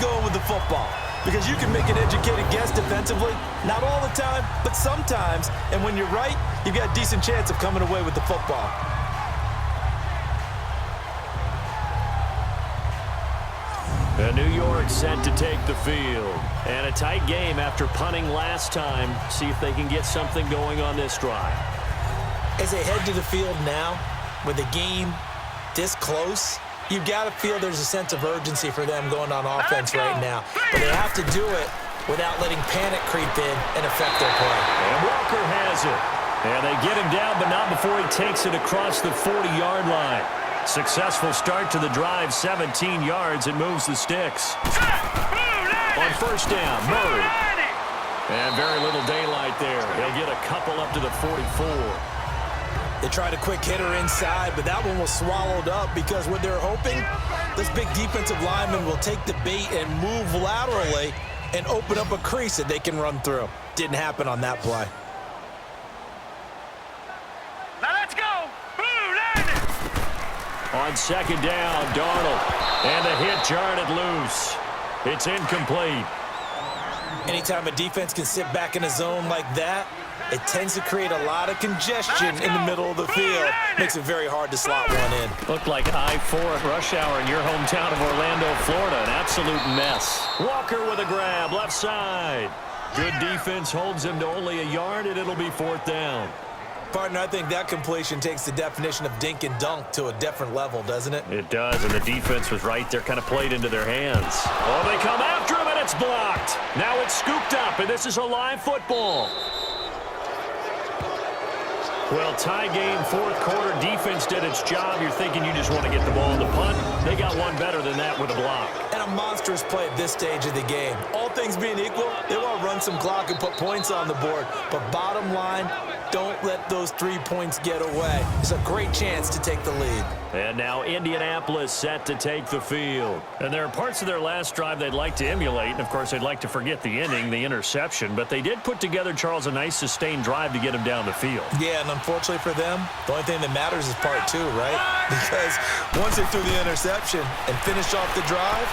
going with the football because you can make an educated guess defensively. Not all the time, but sometimes. And when you're right, you've got a decent chance of coming away with the football. The New York set to take the field. And a tight game after punting last time. See if they can get something going on this drive. As they head to the field now, with the game this close, you've got to feel there's a sense of urgency for them going on offense right now. But they have to do it without letting panic creep in and affect their play. And Walker has it. And they get him down, but not before he takes it across the 40-yard line. Successful start to the drive, 17 yards, and moves the sticks. On first down, Murray. And very little daylight there. He'll get a couple up to the 44. They tried a quick hitter inside, but that one was swallowed up because what they're hoping, this big defensive lineman will take the bait and move laterally and open up a crease that they can run through. Didn't happen on that play. Now let's go. On second down, Darnold. And the hit jarred it loose. It's incomplete. Anytime a defense can sit back in a zone like that, it tends to create a lot of congestion in the middle of the field. Makes it very hard to slot one in. Looked like I-4 at rush hour in your hometown of Orlando, Florida. An absolute mess. Walker with a grab, left side. Good defense holds him to only a yard, and it'll be fourth down. Partner, I think that completion takes the definition of dink and dunk to a different level, doesn't it? It does, and the defense was right there, kind of played into their hands. Oh, they come after him, and it's blocked. Now it's scooped up, and this is a live football. Well, tie game, fourth quarter, defense did its job. You're thinking you just want to get the ball in the punt. They got one better than that with a block. And a monstrous play at this stage of the game. All things being equal, they want to run some clock and put points on the board. But bottom line, don't let those 3 points get away. It's a great chance to take the lead. And now Indianapolis set to take the field. And there are parts of their last drive they'd like to emulate. And, of course, they'd like to forget the inning, the interception. But they did put together, Charles, a nice sustained drive to get him down the field. Yeah, and unfortunately for them, the only thing that matters is part two, right? Because once they threw the interception and finished off the drive,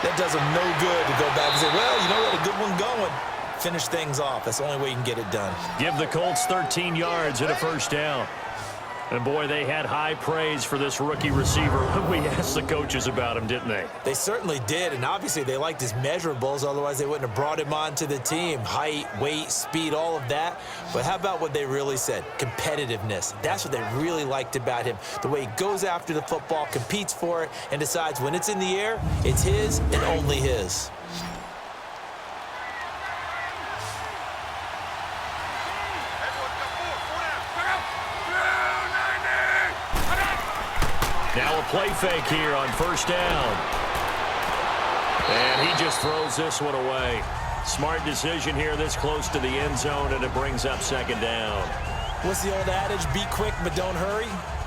that does them no good to go back and say, well, you know, we had a good one going. Finish things off. That's the only way you can get it done. Give the Colts 13 yards and a first down. And, boy, they had high praise for this rookie receiver. We asked the coaches about him, didn't they? They certainly did, and obviously they liked his measurables. Otherwise, they wouldn't have brought him onto the team. Height, weight, speed, all of that. But how about what they really said? Competitiveness. That's what they really liked about him. The way he goes after the football, competes for it, and decides when it's in the air, it's his and only his. Now a play fake here on first down. And he just throws this one away. Smart decision here this close to the end zone, and it brings up second down. What's the old adage? Be quick, but don't hurry.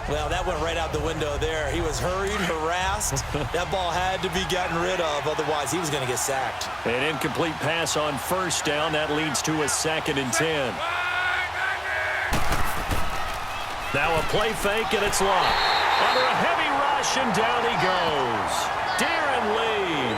Well, that went right out the window there. He was hurried, harassed. That ball had to be gotten rid of. Otherwise, he was going to get sacked. An incomplete pass on first down. That leads to a 2nd and 10. Now a play fake, and it's locked. Under a heavy rush, and down he goes. Darren Lee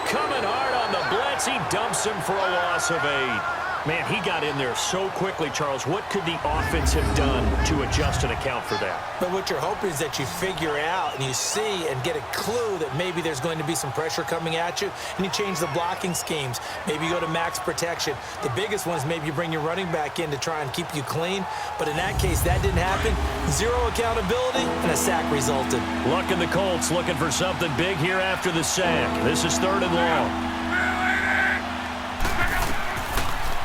coming hard on the blitz. He dumps him for a loss of 8. Man, he got in there so quickly, Charles. What could the offense have done to adjust and account for that? But what you're hoping is that you figure out and you see and get a clue that maybe there's going to be some pressure coming at you, and you change the blocking schemes. Maybe you go to max protection. The biggest one is maybe you bring your running back in to try and keep you clean. But in that case, that didn't happen. Zero accountability, and a sack resulted. Luck in the Colts looking for something big here after the sack. This is 3rd and long.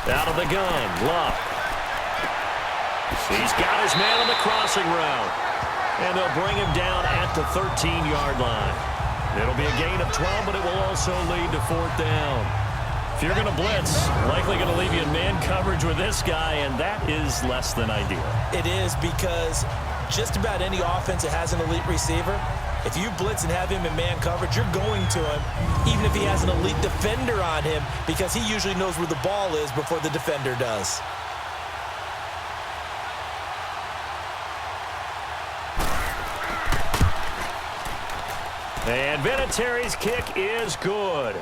Out of the gun, Luck. He's got his man on the crossing route. And they'll bring him down at the 13-yard line. It'll be a gain of 12, but it will also lead to 4th down. If you're going to blitz, likely going to leave you in man coverage with this guy, and that is less than ideal. It is, because just about any offense that has an elite receiver, if you blitz and have him in man coverage, you're going to him, even if he has an elite defender on him, because he usually knows where the ball is before the defender does. And Vinatieri's kick is good.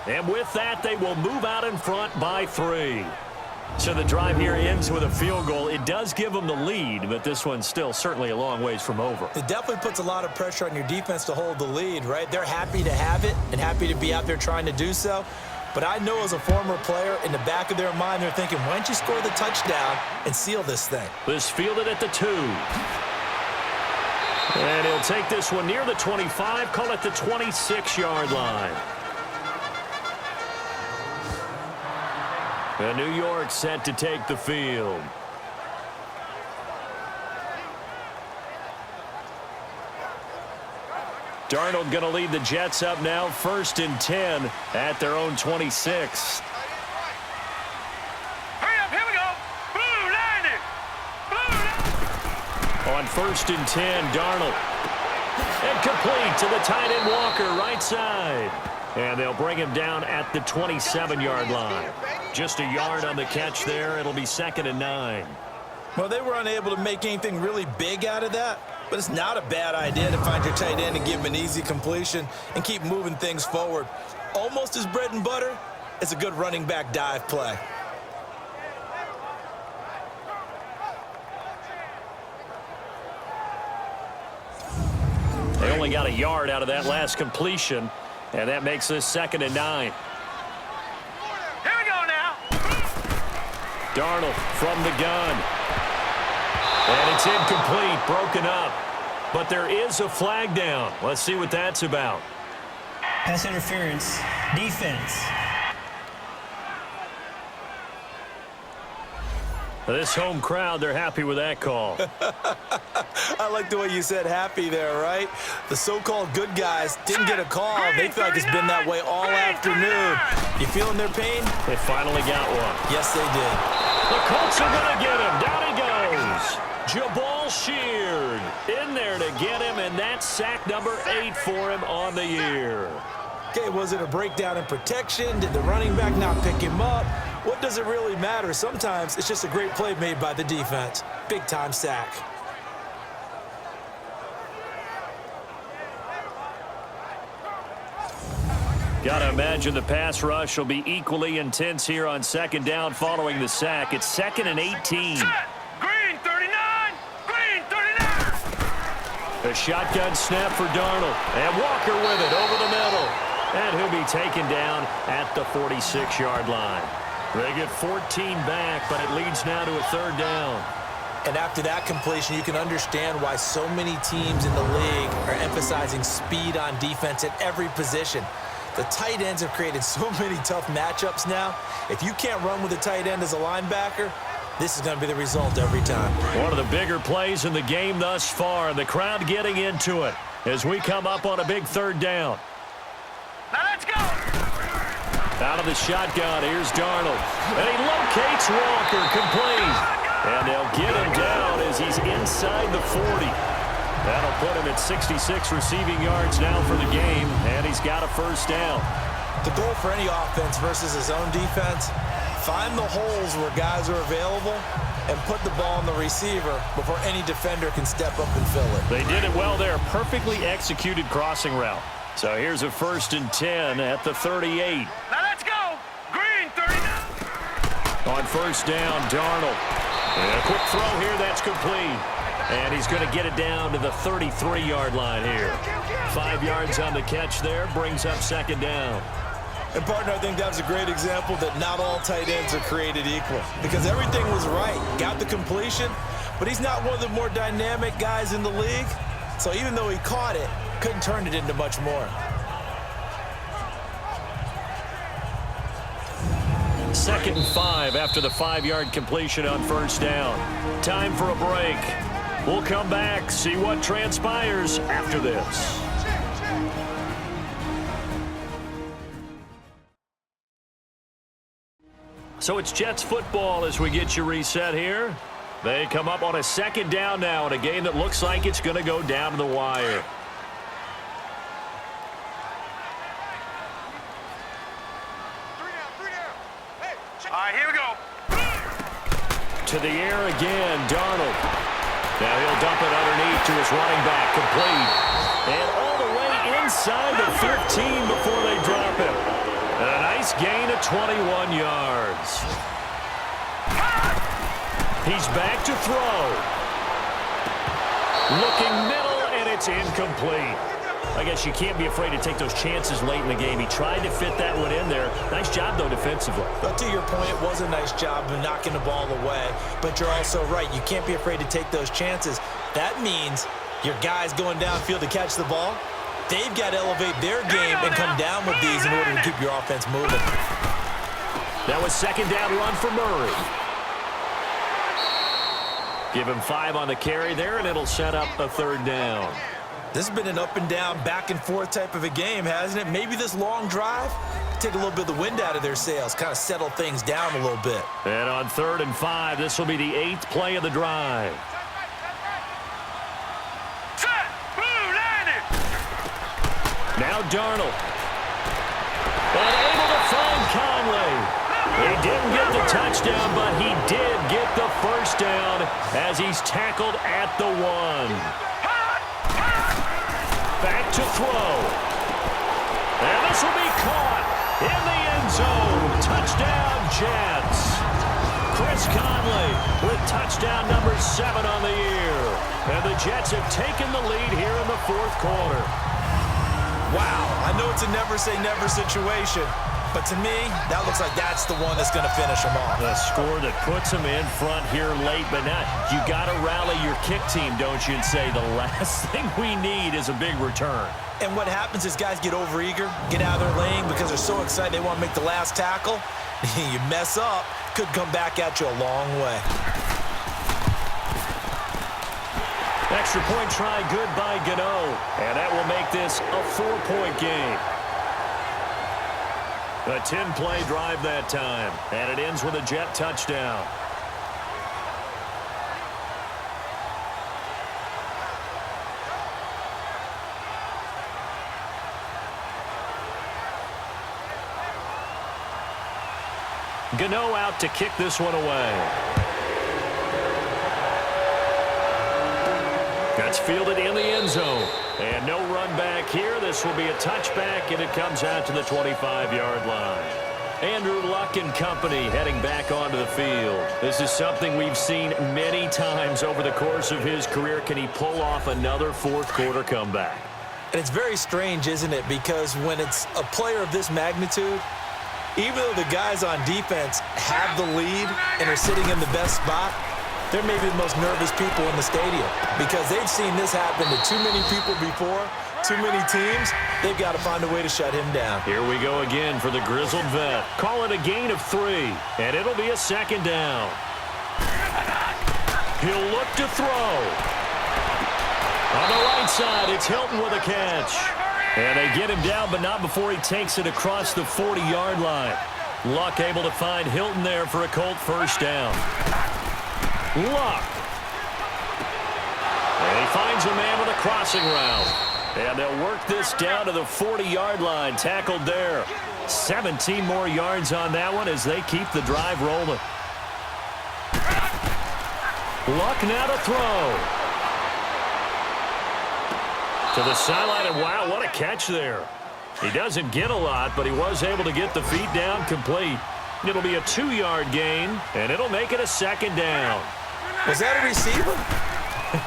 And with that, they will move out in front by 3. So the drive here ends with a field goal. It does give them the lead, but this one's still certainly a long ways from over. It definitely puts a lot of pressure on your defense to hold the lead, right? They're happy to have it and happy to be out there trying to do so. But I know as a former player, in the back of their mind, they're thinking, why don't you score the touchdown and seal this thing? This fielded at the 2. And he'll take this one near the 25, call it the 26-yard line. And New York set to take the field. Darnold going to lead the Jets up now, 1st and 10 at their own 26. Hurry up, here we go. Blue line it. Blue line. On 1st and 10, Darnold. And complete to the tight end Walker, right side. And they'll bring him down at the 27-yard line. Just a yard on the catch there. It'll be 2nd and 9. Well, they were unable to make anything really big out of that, but it's not a bad idea to find your tight end and give him an easy completion and keep moving things forward. Almost his bread and butter. It's a good running back dive play. They only got a yard out of that last completion, and that makes this 2nd and 9. Here we go now. Darnold from the gun. And it's incomplete, broken up. But there is a flag down. Let's see what that's about. Pass interference, defense. This home crowd, they're happy with that call. I like the way you said happy there, right? The so-called good guys didn't get a call. They feel like it's been that way all afternoon. You feeling their pain? They finally got one. Yes, they did. The Colts are going to get him. Down he goes. Jabal Sheard in there to get him, and that's sack number 8 for him on the year. Okay, was it a breakdown in protection? Did the running back not pick him up? What does it really matter? Sometimes it's just a great play made by the defense. Big-time sack. Got to imagine the pass rush will be equally intense here on 2nd down following the sack. It's 2nd and 18. Green 39. Green 39. A shotgun snap for Darnold. And Walker with it over the middle. And he'll be taken down at the 46-yard line. They get 14 back, but it leads now to a 3rd down. And after that completion, you can understand why so many teams in the league are emphasizing speed on defense at every position. The tight ends have created so many tough matchups now. If you can't run with a tight end as a linebacker, this is going to be the result every time. One of the bigger plays in the game thus far. The crowd getting into it as we come up on a big 3rd down. Now let's go. Out of the shotgun, here's Darnold. And he locates Walker, complete. And they'll get him down as he's inside the 40. That'll put him at 66 receiving yards now for the game, and he's got a 1st down. The goal for any offense versus his own defense, find the holes where guys are available and put the ball on the receiver before any defender can step up and fill it. They did it well there. Perfectly executed crossing route. So here's a 1st and 10 at the 38. Now let's go. Green 39. On 1st down, Darnold. And a quick throw here, that's complete. And he's going to get it down to the 33-yard line here. 5 yards on the catch there, brings up 2nd down. And, partner, I think that was a great example that not all tight ends are created equal. Because everything was right. Got the completion, but he's not one of the more dynamic guys in the league. So even though he caught it, couldn't turn it into much more. 2nd and 5 after the 5-yard completion on 1st down. Time for a break. We'll come back, see what transpires after this. So it's Jets football as we get you reset here. They come up on a 2nd down now in a game that looks like it's going to go down to the wire. All right, here we go. To the air again, Darnold. Now he'll dump it underneath to his running back, complete. And all the way inside the 15 before they drop him. Nice gain of 21 yards. He's back to throw. Looking middle, and it's incomplete. I guess you can't be afraid to take those chances late in the game. He tried to fit that one in there. Nice job, though, defensively. But to your point, it was a nice job of knocking the ball away. But you're also right. You can't be afraid to take those chances. That means your guys going downfield to catch the ball, they've got to elevate their game and come down with these in order to keep your offense moving. That was second down run for Murray. Give him 5 on the carry there, and it'll set up a third down. This has been an up-and-down, back-and-forth type of a game, hasn't it? Maybe this long drive could take a little bit of the wind out of their sails, kind of settle things down a little bit. And on 3rd and 5, this will be the 8th play of the drive. Now Darnold. And able to find Conley. He didn't get the touchdown, but he did get the first down as he's tackled at the 1. Back to throw. And this will be caught in the end zone. Touchdown, Jets. Chris Conley with touchdown number 7 on the year. And the Jets have taken the lead here in the 4th quarter. Wow, I know it's a never-say-never situation, but to me, that looks like that's the one that's going to finish them off. The score that puts them in front here late, but now you got to rally your kick team, don't you, and say the last thing we need is a big return. And what happens is guys get overeager, get out of their lane because they're so excited they want to make the last tackle. You mess up, could come back at you a long way. Extra point try good by Gano, and that will make this a 4-point game. A 10-play drive that time, and it ends with a Jet touchdown. Gano out to kick this one away. That's fielded in the end zone. And no run back here. This will be a touchback, and it comes out to the 25-yard line. Andrew Luck and company heading back onto the field. This is something we've seen many times over the course of his career. Can he pull off another 4th quarter comeback? And it's very strange, isn't it? Because when it's a player of this magnitude, even though the guys on defense have the lead and are sitting in the best spot, they're maybe the most nervous people in the stadium because they've seen this happen to too many people before, too many teams. They've got to find a way to shut him down. Here we go again for the grizzled vet. Call it a gain of 3, and it'll be a 2nd down. He'll look to throw. On the right side, it's Hilton with a catch. And they get him down, but not before he takes it across the 40-yard line. Luck able to find Hilton there for a Colt first down. Luck. And he finds a man with a crossing route. And they'll work this down to the 40-yard line. Tackled there. 17 more yards on that one as they keep the drive rolling. Luck now to throw. To the sideline, and wow, what a catch there. He doesn't get a lot, but he was able to get the feet down complete. It'll be a 2-yard gain, and it'll make it a 2nd down. Was that a receiver?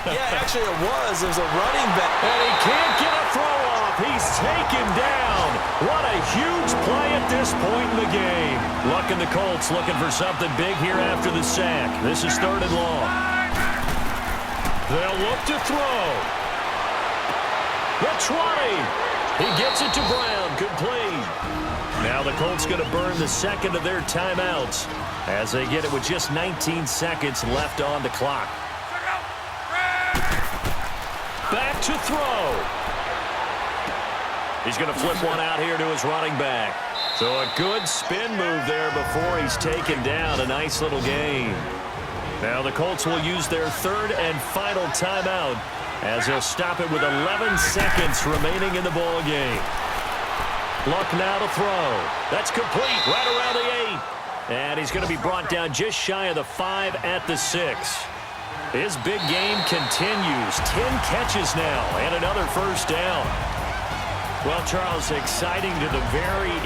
Yeah, actually it was. It was a running back. And he can't get a throw off. He's taken down. What a huge play at this point in the game. Luck and the Colts looking for something big here after the sack. This is 3rd and long. They'll look to throw. The 20. He gets it to Brown. Complete. Now the Colts going to burn the 2nd of their timeouts as they get it with just 19 seconds left on the clock. Back to throw. He's going to flip one out here to his running back. So a good spin move there before he's taken down. A nice little gain. Now the Colts will use their 3rd and final timeout as they'll stop it with 11 seconds remaining in the ball game. Luck now to throw. That's complete right around the 8. And he's going to be brought down just shy of the 5 at the 6. His big game continues. 10 catches now and another first down. Well, Charles, exciting to the very